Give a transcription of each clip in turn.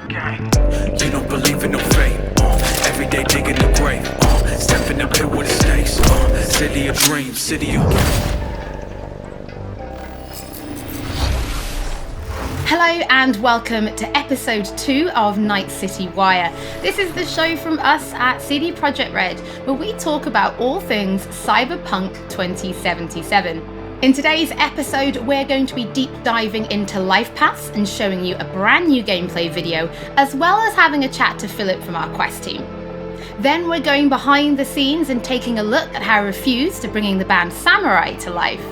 gang. You don't believe in no fate. Every day digging the grave. Step in the pit with the stakes. City of dreams, city of... Hello and welcome to episode 2 of Night City Wire. This is the show from us at CD PROJEKT RED, where we talk about all things Cyberpunk 2077. In today's episode, we're going to be deep diving into Lifepaths and showing you a brand new gameplay video, as well as having a chat to Philip from our Quest team. Then we're going behind the scenes and taking a look at how Refused are bringing the band Samurai to life.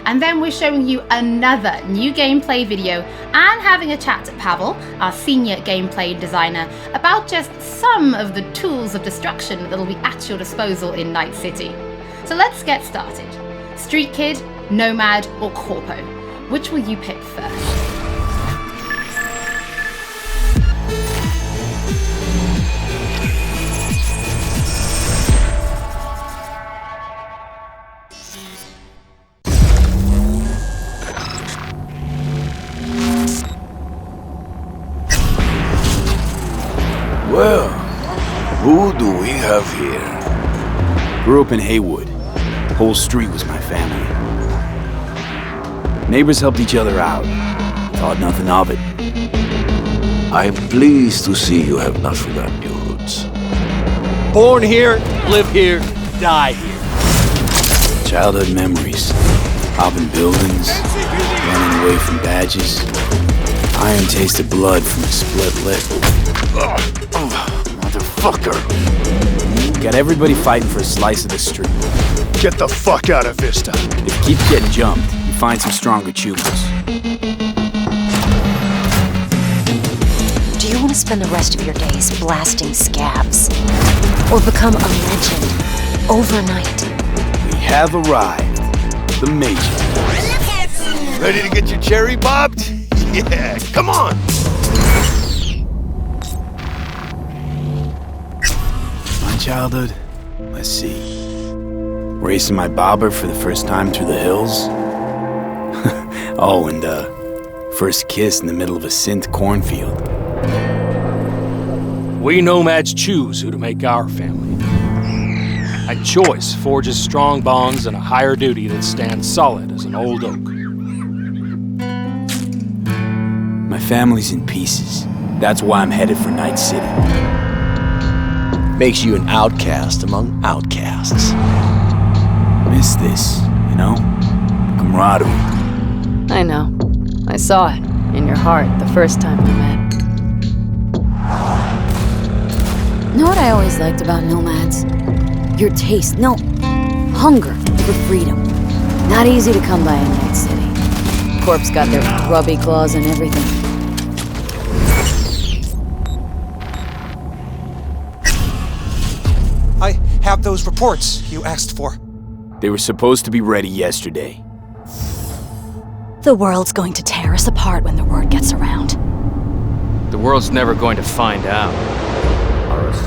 And then we're showing you another new gameplay video and having a chat to Pavel, our senior gameplay designer, about just some of the tools of destruction that will be at your disposal in Night City. So let's get started. Street Kid, Nomad, or Corpo? Which will you pick first? Well, who do we have here? Grew up in Haywood. The whole street was my family. Neighbors helped each other out. Thought nothing of it. I'm pleased to see you have not forgotten your roots. Born here, live here, die here. Childhood memories. Hopping buildings, running away from badges. Iron taste of blood from a split lip. Motherfucker! Got everybody fighting for a slice of the street. Get the fuck out of Vista. If you keep getting jumped, you find some stronger choopers. Do you want to spend the rest of your days blasting scabs? Or become a legend overnight? We have arrived. The Major. Ready to get your cherry bobbed? Yeah, come on! My childhood? Let's see. Racing my bobber for the first time through the hills. Oh, and first kiss in the middle of a synth cornfield. We nomads choose who to make our family. A choice forges strong bonds and a higher duty that stands solid as an old oak. My family's in pieces. That's why I'm headed for Night City. Makes you an outcast among outcasts. Miss this, you know? Camaraderie. I know. I saw it in your heart the first time we met. Know what I always liked about nomads? Your taste, no, hunger for freedom. Not easy to come by in Night City. Corp's got their grubby claws and everything. I have those reports you asked for. They were supposed to be ready yesterday. The world's going to tear us apart when the word gets around. The world's never going to find out.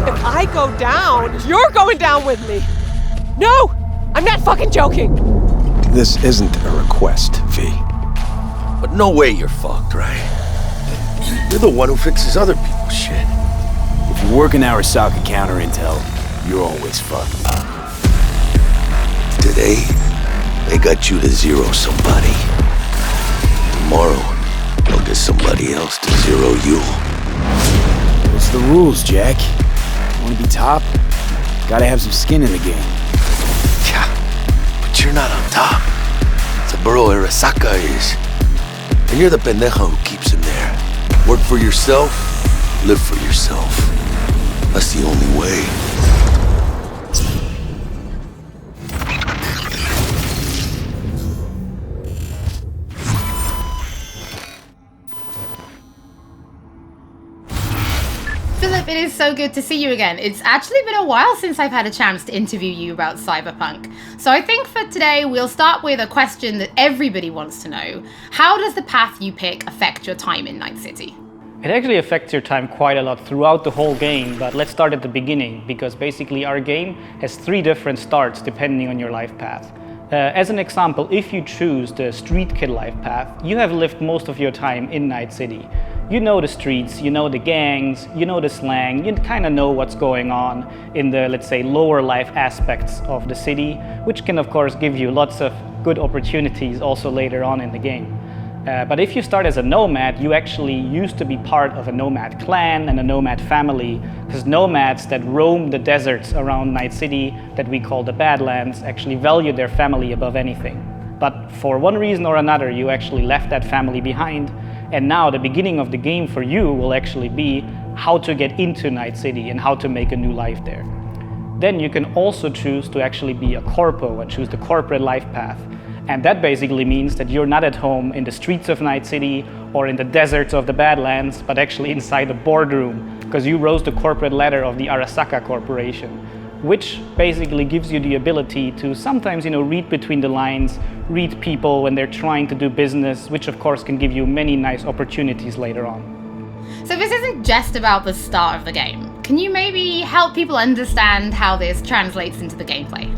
If I go down, you're going down with me! No! I'm not fucking joking! This isn't a request, V. But no way you're fucked, right? You're the one who fixes other people's shit. If you work in Arasaka counter intel, you're always fucked. Today, they got you to zero somebody. Tomorrow, they'll get somebody else to zero you. What's the rules, Jack? Want to be top? Gotta have some skin in the game. Yeah, but you're not on top. Saburo Arasaka is. And you're the pendejo who keeps him there. Work for yourself, live for yourself. That's the only way. Philip, it is so good to see you again. It's actually been a while since I've had a chance to interview you about Cyberpunk. So I think for today, we'll start with a question that everybody wants to know. How does the path you pick affect your time in Night City? It actually affects your time quite a lot throughout the whole game, but let's start at the beginning, because basically our game has 3 different starts depending on your life path. As an example, if you choose the Street Kid life path, you have lived most of your time in Night City. you know the streets, you know the gangs, you know the slang, you kind of know what's going on in the, let's say, lower life aspects of the city, which can of course give you lots of good opportunities also later on in the game. But if you start as a nomad, you actually used to be part of a nomad clan and a nomad family, because nomads that roam the deserts around Night City, that we call the Badlands, actually value their family above anything. But for one reason or another, you actually left that family behind, and now the beginning of the game for you will actually be how to get into Night City and how to make a new life there. Then you can also choose to actually be a corpo and choose the corporate life path. And that basically means that you're not at home in the streets of Night City or in the deserts of the Badlands, but actually inside a boardroom, because you rose the corporate ladder of the Arasaka Corporation, which basically gives you the ability to sometimes, read between the lines, read people when they're trying to do business, which of course can give you many nice opportunities later on. So this isn't just about the start of the game. Can you maybe help people understand how this translates into the gameplay?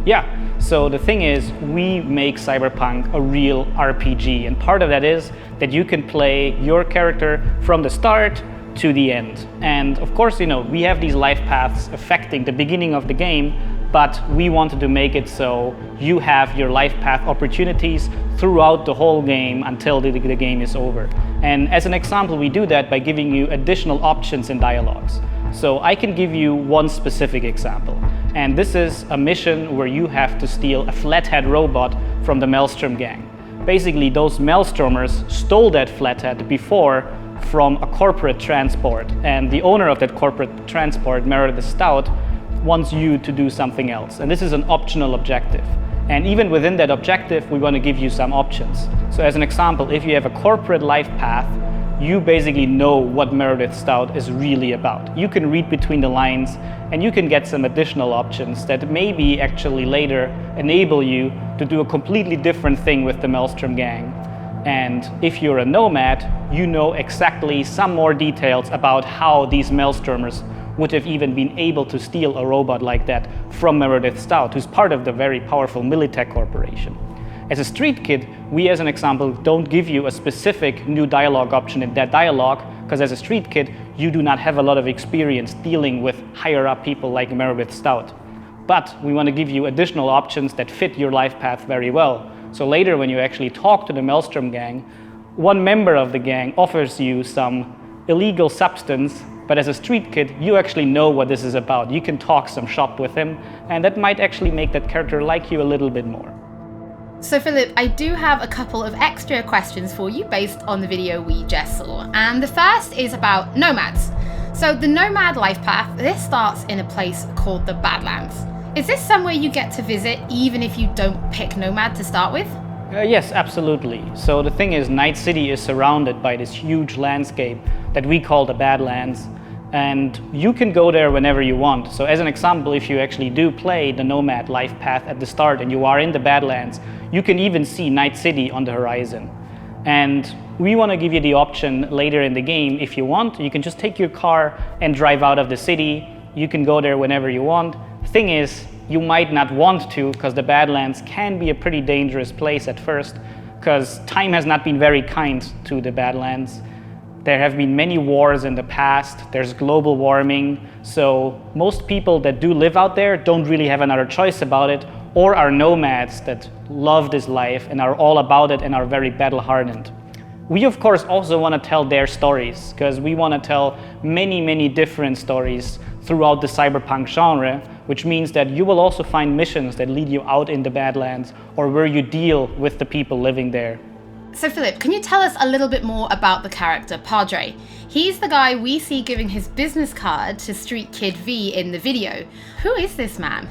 Yeah. So the thing is, we make Cyberpunk a real RPG, and part of that is that you can play your character from the start to the end. And of course, we have these life paths affecting the beginning of the game, but we wanted to make it so you have your life path opportunities throughout the whole game until the game is over. And as an example, we do that by giving you additional options in dialogues. So I can give you one specific example. And this is a mission where you have to steal a flathead robot from the Maelstrom gang. Basically, those Maelstromers stole that flathead before from a corporate transport. And the owner of that corporate transport, Meredith Stout, wants you to do something else. And this is an optional objective. And even within that objective, we want to give you some options. So as an example, if you have a corporate life path, you basically know what Meredith Stout is really about. You can read between the lines and you can get some additional options that maybe actually later enable you to do a completely different thing with the Maelstrom gang. And if you're a nomad, you know exactly some more details about how these Maelstromers would have even been able to steal a robot like that from Meredith Stout, who's part of the very powerful Militech Corporation. As a street kid, we as an example don't give you a specific new dialogue option in that dialogue, because as a street kid, you do not have a lot of experience dealing with higher up people like Meredith Stout. But we want to give you additional options that fit your life path very well. So later when you actually talk to the Maelstrom gang, one member of the gang offers you some illegal substance, but as a street kid, you actually know what this is about. You can talk some shop with him, and that might actually make that character like you a little bit more. So Philip, I do have a couple of extra questions for you based on the video we just saw. And the first is about nomads. So the nomad life path, this starts in a place called the Badlands. Is this somewhere you get to visit even if you don't pick nomad to start with? Yes, absolutely. So the thing is, Night City is surrounded by this huge landscape that we call the Badlands. And you can go there whenever you want. So as an example, if you actually do play the nomad life path at the start and you are in the Badlands, you can even see Night City on the horizon. And we want to give you the option later in the game, if you want, you can just take your car and drive out of the city. You can go there whenever you want. The thing is, you might not want to, because the Badlands can be a pretty dangerous place at first, because time has not been very kind to the Badlands. There have been many wars in the past, there's global warming, so most people that do live out there don't really have another choice about it, or are nomads that love this life and are all about it and are very battle-hardened. We of course also want to tell their stories, because we want to tell many different stories throughout the cyberpunk genre, which means that you will also find missions that lead you out in the Badlands or where you deal with the people living there. So Philip, can you tell us a little bit more about the character Padre? He's the guy we see giving his business card to Street Kid V in the video. Who is this man?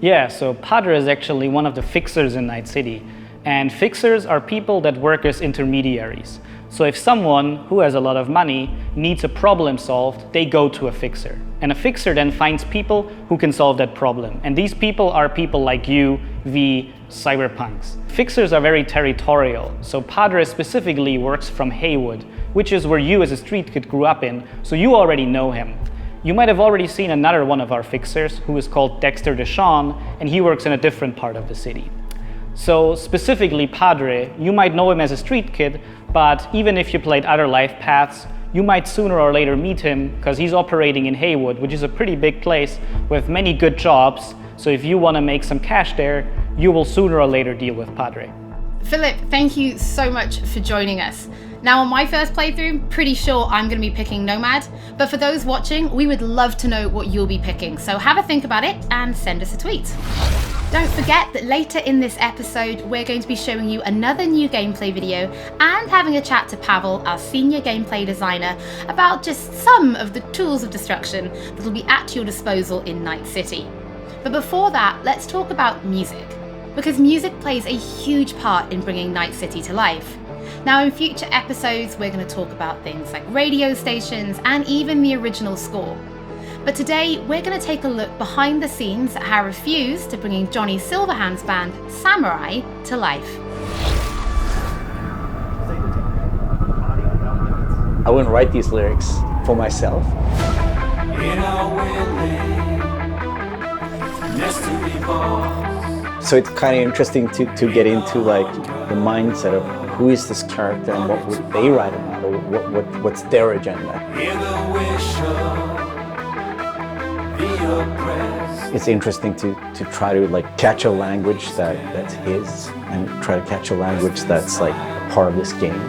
Yeah, so Padre is actually one of the fixers in Night City. And fixers are people that work as intermediaries. So if someone who has a lot of money needs a problem solved, they go to a fixer. And a fixer then finds people who can solve that problem. And these people are people like you, V, cyberpunks. Fixers are very territorial. So Padre specifically works from Haywood, which is where you as a street kid grew up in, so you already know him. You might have already seen another one of our fixers who is called Dexter Deshawn, and he works in a different part of the city. So specifically Padre, you might know him as a street kid, But even if you played other Lifepaths, you might sooner or later meet him because he's operating in Haywood, which is a pretty big place with many good jobs. So if you want to make some cash there, you will sooner or later deal with Padre. Philip, thank you so much for joining us. Now, on my first playthrough, pretty sure I'm going to be picking Nomad, but for those watching, we would love to know what you'll be picking, so have a think about it and send us a tweet. Don't forget that later in this episode, we're going to be showing you another new gameplay video and having a chat to Pavel, our senior gameplay designer, about just some of the tools of destruction that will be at your disposal in Night City. But before that, let's talk about music, because music plays a huge part in bringing Night City to life. Now, in future episodes, we're going to talk about things like radio stations and even the original score. But today, we're going to take a look behind the scenes at how Refused to bringing Johnny Silverhand's band, Samurai, to life. I wouldn't write these lyrics for myself. So it's kind of interesting to get into like the mindset of who is this character and what would they write about, or what's their agenda. It's interesting to try to like catch a language that's his and try to catch a language that's like part of this game.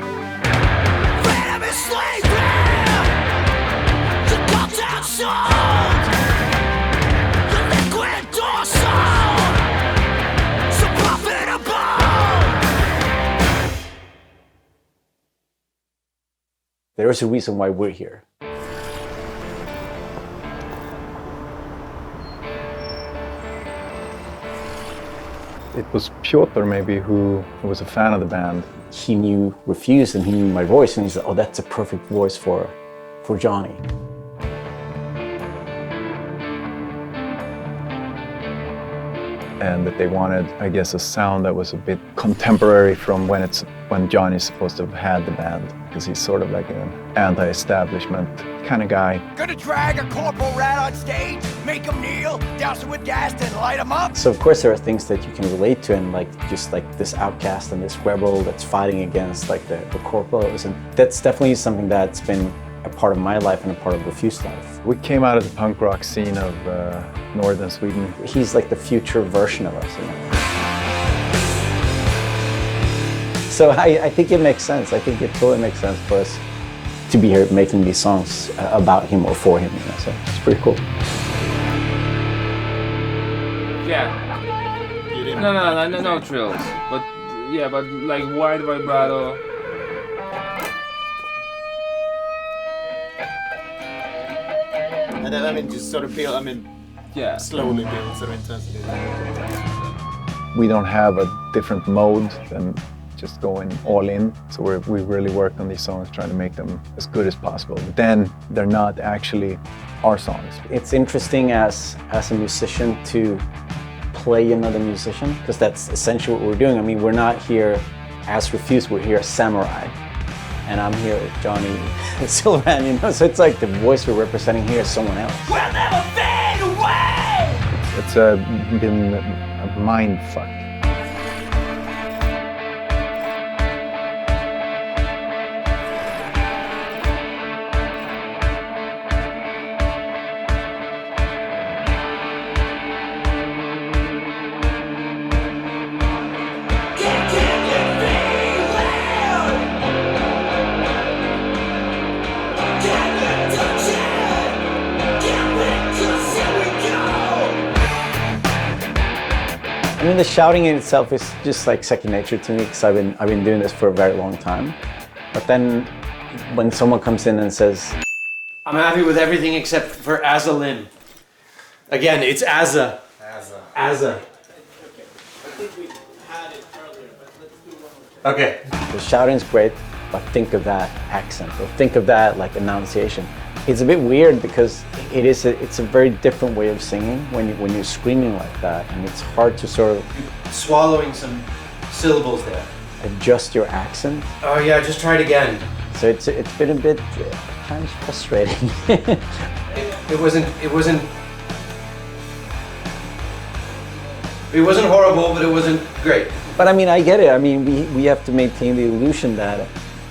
There is a reason why we're here. It was Piotr maybe who was a fan of the band. He knew Refused and he knew my voice and he said, oh, that's a perfect voice for Johnny. And that they wanted, I guess, a sound that was a bit contemporary from when Johnny's supposed to have had the band, because he's sort of like an anti-establishment kind of guy. Gonna drag a corporal rat on stage, make him kneel, douse him with gas, and light him up. So of course there are things that you can relate to, and like just like this outcast and this rebel that's fighting against like the corporals, and that's definitely something that's been a part of my life and a part of Refused life. We came out of the punk rock scene of northern Sweden. He's like the future version of us, you know? So I think it makes sense. I think it totally makes sense for us to be here making these songs about him or for him, you know? So it's pretty cool. Yeah. No trills. But yeah, but like wide vibrato. And then, I mean, just sort of build, yeah, slowly build sort of intensity. We don't have a different mode than just going all in. So we really worked on these songs, trying to make them as good as possible. But then they're not actually our songs. It's interesting as a musician to play another musician, because that's essentially what we're doing. I mean, we're not here as Refused, we're here as Samurai. And I'm here with Johnny Silverhand, you know? So it's like the voice we're representing here is someone else. We'll never fade away! It's been a mind fuck. I mean, the shouting in itself is just like second nature to me, because I've been doing this for a very long time. But then when someone comes in and says, I'm happy with everything except for Azalin. Again, it's Azza. Azza. Okay. The shouting's great, but think of that accent, or think of that like enunciation. It's a bit weird because it's a very different way of singing when you're screaming like that, and it's hard to sort of swallowing some syllables there. Adjust your accent. Oh yeah, just try it again. So it's been a bit kind of frustrating. It wasn't horrible, but it wasn't great. But I mean, I get it. I mean, we have to maintain the illusion that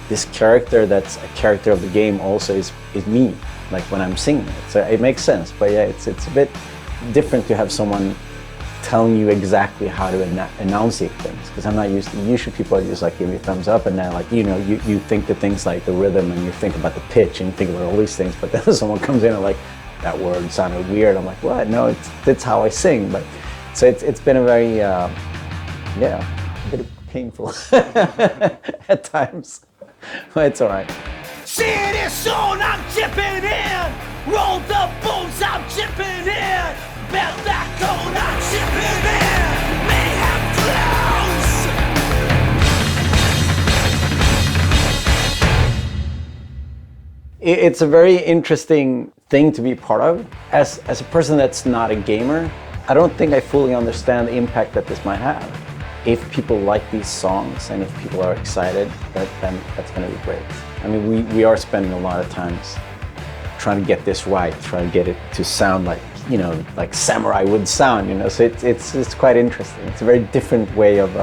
this character that's a character of the game also is me, like when I'm singing it. So it makes sense, but yeah, it's a bit different to have someone telling you exactly how to enunciate things, because I'm not used to, usually people are just like give me a thumbs up and then like, you know, you think the things like the rhythm and you think about the pitch and you think about all these things, but then someone comes in and like, that word sounded weird. I'm like, what? No, it's how I sing. But so it's been a very, a bit painful at times, but it's all right. See it soon, I'm chipping in. Roll the bones, I'm chipping in. Bet that cone, I'm chipping in. Mayhem flows. It's a very interesting thing to be part of. As a person that's not a gamer, I don't think I fully understand the impact that this might have. If people like these songs and if people are excited, then that's going to be great. I mean, we are spending a lot of times trying to get this right, trying to get it to sound like, you know, like samurai would sound, you know. So it's quite interesting. It's a very different way of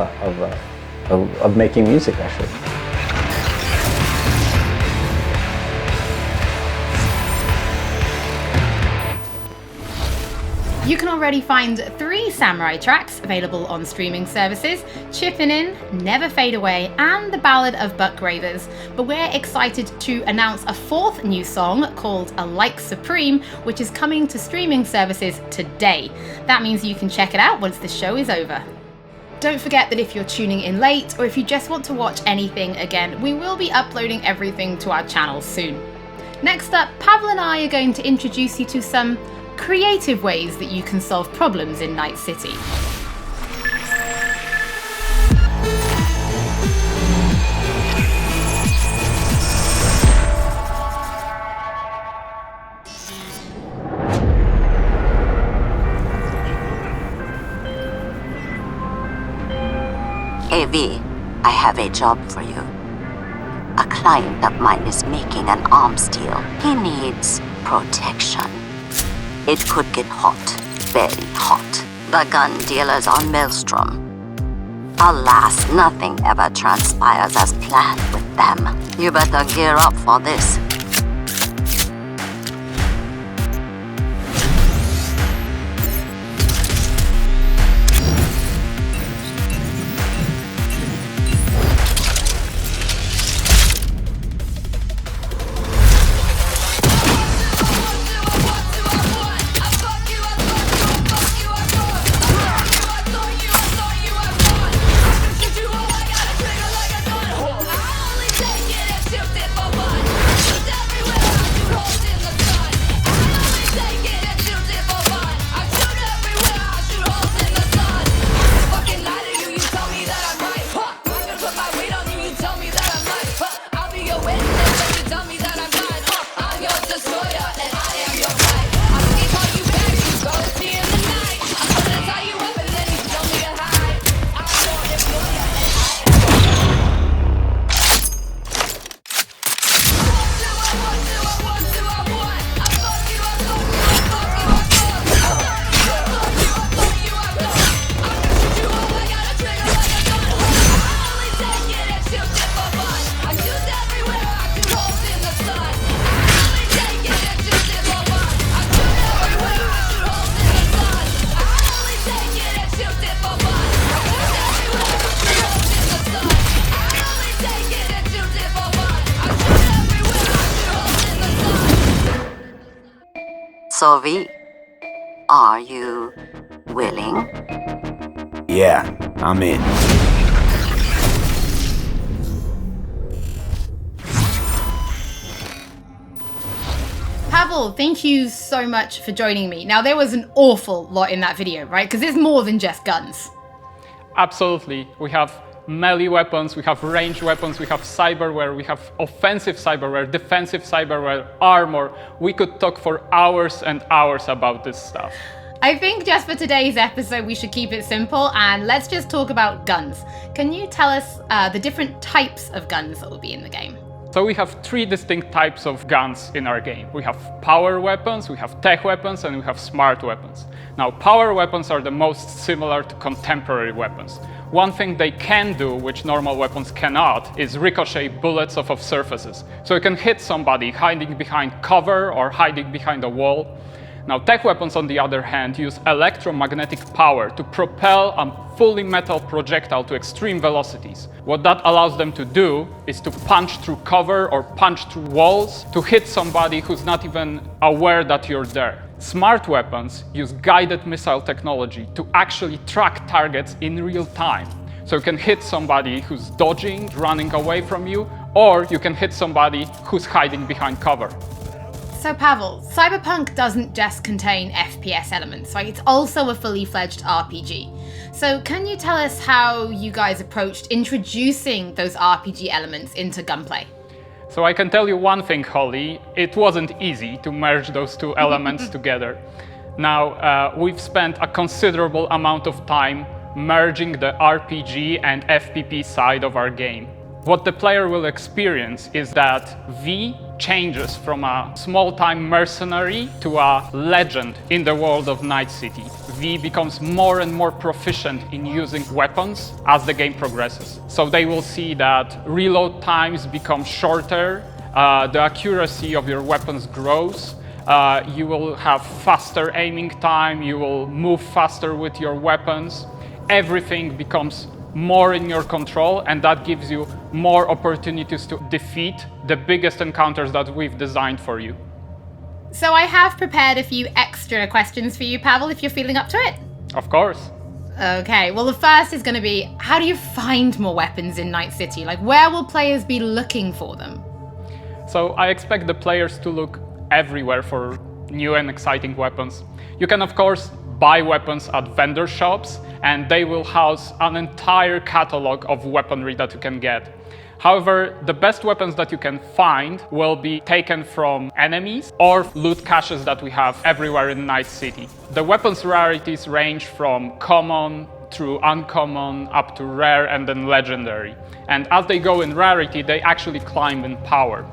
making music, actually. You can already find 3 Samurai tracks available on streaming services: Chippin' In, Never Fade Away, and The Ballad of Buck Ravers. But we're excited to announce a 4th new song called A Like Supreme, which is coming to streaming services today. That means you can check it out once the show is over. Don't forget that if you're tuning in late, or if you just want to watch anything again, we will be uploading everything to our channel soon. Next up, Pavel and I are going to introduce you to some creative ways that you can solve problems in Night City. Hey V, I have a job for you. A client of mine is making an arms deal. He needs protection. It could get hot, very hot. The gun dealers are Maelstrom. Alas, nothing ever transpires as planned with them. You better gear up for this. So V, are you willing? Yeah, I'm in. Pavel, thank you so much for joining me. Now, there was an awful lot in that video, right? Because it's more than just guns. Absolutely. We have melee weapons, we have ranged weapons, we have cyberware, we have offensive cyberware, defensive cyberware, armor. We could talk for hours and hours about this stuff. I think just for today's episode, we should keep it simple and let's just talk about guns. Can you tell us the different types of guns that will be in the game? So we have three distinct types of guns in our game. We have power weapons, we have tech weapons, and we have smart weapons. Now, power weapons are the most similar to contemporary weapons. One thing they can do, which normal weapons cannot, is ricochet bullets off of surfaces. So you can hit somebody hiding behind cover or hiding behind a wall. Now, tech weapons, on the other hand, use electromagnetic power to propel a fully metal projectile to extreme velocities. What that allows them to do is to punch through cover or punch through walls to hit somebody who's not even aware that you're there. Smart weapons use guided missile technology to actually track targets in real time. So you can hit somebody who's dodging, running away from you, or you can hit somebody who's hiding behind cover. So Pavel, Cyberpunk doesn't just contain FPS elements, right? It's also a fully fledged RPG. So can you tell us how you guys approached introducing those RPG elements into gunplay? So I can tell you one thing, Holly, it wasn't easy to merge those two elements together. Now, we've spent a considerable amount of time merging the RPG and FPP side of our game. What the player will experience is that V changes from a small-time mercenary to a legend in the world of Night City. V becomes more and more proficient in using weapons as the game progresses. So they will see that reload times become shorter, the accuracy of your weapons grows, you will have faster aiming time, you will move faster with your weapons. Everything becomes more in your control, and that gives you more opportunities to defeat the biggest encounters that we've designed for you. So I have prepared a few extra questions for you, Pavel, if you're feeling up to it. Of course. Okay, well the first is going to be, how do you find more weapons in Night City? Like, where will players be looking for them? So I expect the players to look everywhere for new and exciting weapons. You can, of course, buy weapons at vendor shops, and they will house an entire catalog of weaponry that you can get. However, the best weapons that you can find will be taken from enemies or loot caches that we have everywhere in Night City. The weapons rarities range from common through uncommon up to rare and then legendary. And as they go in rarity, they actually climb in power.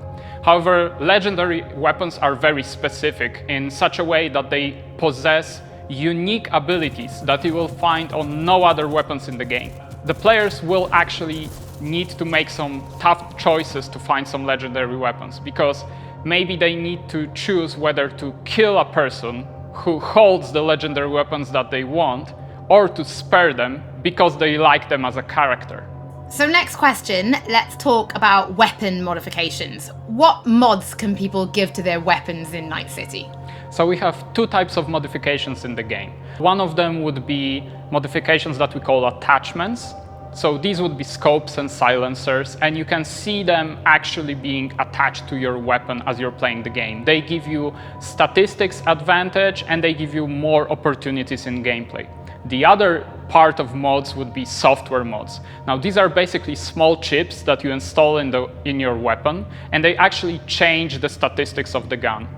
However, legendary weapons are very specific in such a way that they possess unique abilities that you will find on no other weapons in the game. The players will actually need to make some tough choices to find some legendary weapons, because maybe they need to choose whether to kill a person who holds the legendary weapons that they want, or to spare them because they like them as a character. So next question, let's talk about weapon modifications. What mods can people give to their weapons in Night City? So we have two types of modifications in the game. One of them would be modifications that we call attachments. So these would be scopes and silencers, and you can see them actually being attached to your weapon as you're playing the game. They give you statistics advantage, and they give you more opportunities in gameplay. The other part of mods would be software mods. Now, these are basically small chips that you install in your weapon, and they actually change the statistics of the gun.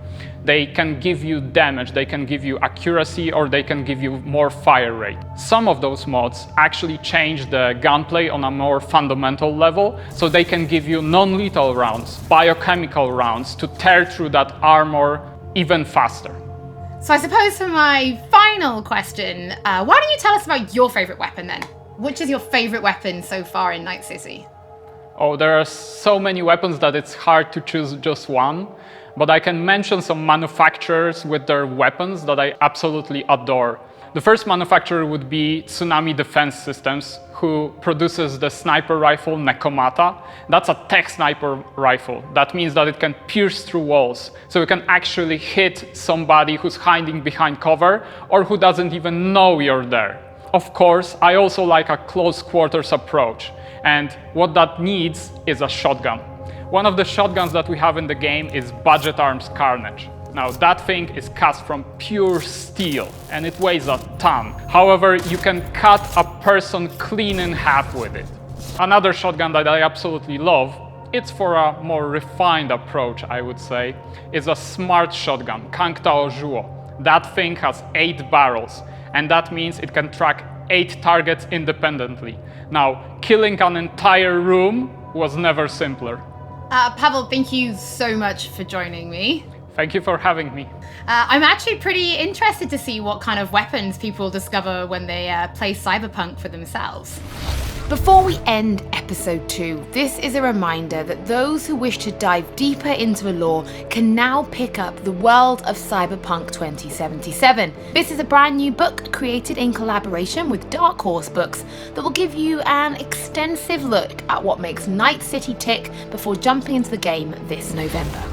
They can give you damage, they can give you accuracy, or they can give you more fire rate. Some of those mods actually change the gunplay on a more fundamental level, so they can give you non-lethal rounds, biochemical rounds, to tear through that armor even faster. So I suppose for my final question, why don't you tell us about your favorite weapon then? Which is your favorite weapon so far in Night City? Oh, there are so many weapons that it's hard to choose just one, but I can mention some manufacturers with their weapons that I absolutely adore. The first manufacturer would be Tsunami Defense Systems, who produces the sniper rifle Nekomata. That's a tech sniper rifle. That means that it can pierce through walls, so you can actually hit somebody who's hiding behind cover or who doesn't even know you're there. Of course, I also like a close quarters approach, and what that needs is a shotgun. One of the shotguns that we have in the game is Budget Arms Carnage. Now, that thing is cast from pure steel, and it weighs a ton. However, you can cut a person clean in half with it. Another shotgun that I absolutely love, it's for a more refined approach, I would say, is a smart shotgun, Kangtao Zhuo. That thing has 8 barrels, and that means it can track 8 targets independently. Now, killing an entire room was never simpler. Pavel, thank you so much for joining me. Thank you for having me. I'm actually pretty interested to see what kind of weapons people discover when they play Cyberpunk for themselves. Before we end episode 2, this is a reminder that those who wish to dive deeper into the lore can now pick up The World of Cyberpunk 2077. This is a brand new book created in collaboration with Dark Horse Books that will give you an extensive look at what makes Night City tick before jumping into the game this November.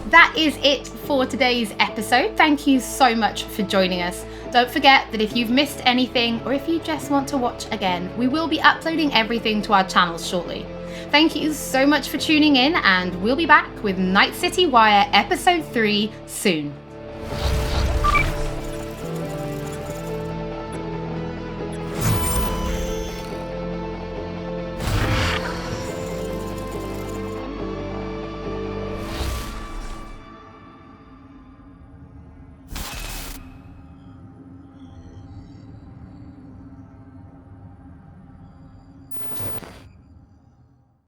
That is it for today's episode. Thank you so much for joining us. Don't forget that if you've missed anything or if you just want to watch again, we will be uploading everything to our channels shortly. Thank you so much for tuning in, and we'll be back with Night City Wire Episode 3 soon.